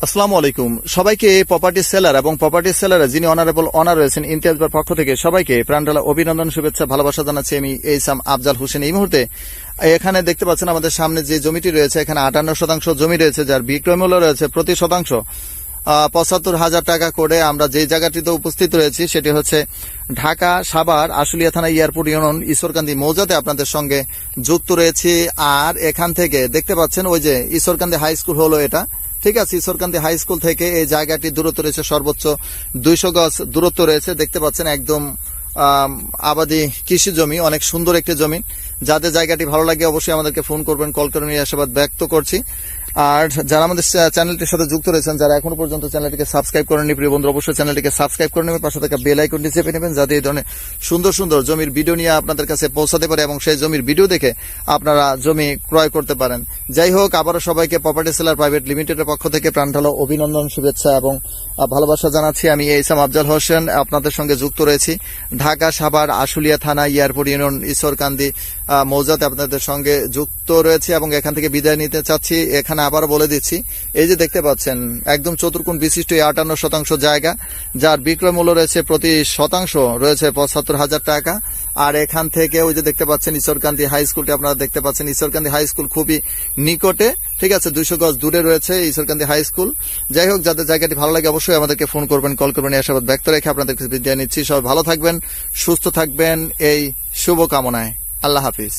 আসসালামু আলাইকুম সবাইকে। প্রপার্টি সেলার এবং প্রপার্টি সেলার যিনি অনারেবল অনার রয়েছেন ইমতিয়াজের পক্ষ থেকে সবাইকে প্রাণঢালা অভিনন্দন, শুভেচ্ছা, ভালোবাসা জানাচ্ছি। আমি এইসাম আফজাল হোসেন। এই মুহূর্তে এখানে দেখতে পাচ্ছেন আমাদের সামনে যে জমিটি রয়েছে, এখানে 58% জমি রয়েছে, যার বিক্রয় মূল্য রয়েছে প্রতি শতাংশ ৭৫,০০০ টাকা করে। আমরা যে জায়গাটিতে উপস্থিত রয়েছি সেটি হচ্ছে ঢাকা সাভার আশুলিয়া থানা এয়ারপোর্ট ইউনিয়ন ঈশ্বরকান্দি মৌজাতে আপনাদের সঙ্গে যুক্ত রয়েছি। আর এখান থেকে দেখতে পাচ্ছেন ওই যে ঈশ্বরকান্দি হাই স্কুল হলো এটা, ঠিক আছে। ঈশ্বরকান্দি হাই স্কুল থেকে এই জায়গাটি দূরত্ব রয়েছে সর্বোচ্চ 200 গজ দূরত্ব রয়েছে। দেখতে পাচ্ছেন একদম আবাদি কৃষি জমি, অনেক সুন্দর একটি জমি। যাদের জায়গাটি ভালো লাগে অবশ্যই আমাদেরকে ফোন করবেন, কল করে নিয়ে আশাবাদ ব্যক্ত করছি। আর যারা আমাদের চ্যানেলটির সাথে যুক্ত রয়েছেন, যারা এখনো পর্যন্ত চ্যানেলটিকে সাবস্ক্রাইব করেননি, প্রিয় বন্ধু অবশ্যই চ্যানেলটিকে সাবস্ক্রাইব করে নেবেন, পাশে থাকা বেল আইকনটি চেপে নেবেন, যাতে এই ধরনের সুন্দর সুন্দর জমির ভিডিও নিয়ে আপনাদের কাছে পৌঁছাতে পারে এবং সেই জমির ভিডিও দেখে আপনারা জমি ক্রয় করতে পারেন। যাই হোক, আবারও সবাইকে প্রপার্টি সেলার প্রাইভেট লিমিটেডের পক্ষ থেকে প্রাণঢালা অভিনন্দন, শুভেচ্ছা এবং ভালোবাসা জানাচ্ছি। আমি এইসাম আফজাল হোসেন আপনাদের সঙ্গে যুক্ত রয়েছি ঢাকা সাভার আশুলিয়া থানা এয়ারপোর্ট ইউনিয়ন ঈশ্বরকান্দি মৌজাতে আপনাদের সঙ্গে যুক্ত রয়েছে এবং এখান থেকে বিদায় নিতে চাচ্ছি। এখানে আবারও বলে দিচ্ছি, এই যে দেখতে পাচ্ছেন একদম চতুর্কোণ বিশিষ্ট 58% জায়গা, যার বিক্রয় মূল্য রয়েছে প্রতি শতাংশ রয়েছে ৭৫,০০০ টাকা। আর এখান থেকে ওই যে দেখতে পাচ্ছেন ঈশ্বরকান্দি হাই স্কুলটি আপনারা দেখতে পাচ্ছেন। ঈশ্বরকান্দি হাই স্কুল খুবই নিকটে, ঠিক আছে, 200 গজ দূরে রয়েছে ঈশ্বরকান্দি হাই স্কুল। যাই হোক, যাদের জায়গাটি ভালো লাগে অবশ্যই আমাদেরকে ফোন করবেন, কল করবেন, এই আশাবাদ ব্যক্ত রেখে আপনাদেরকে বিদায় নিচ্ছি। সবাই ভালো থাকবেন, সুস্থ থাকবেন এই শুভকামনায়। আল্লাহ হাফিজ।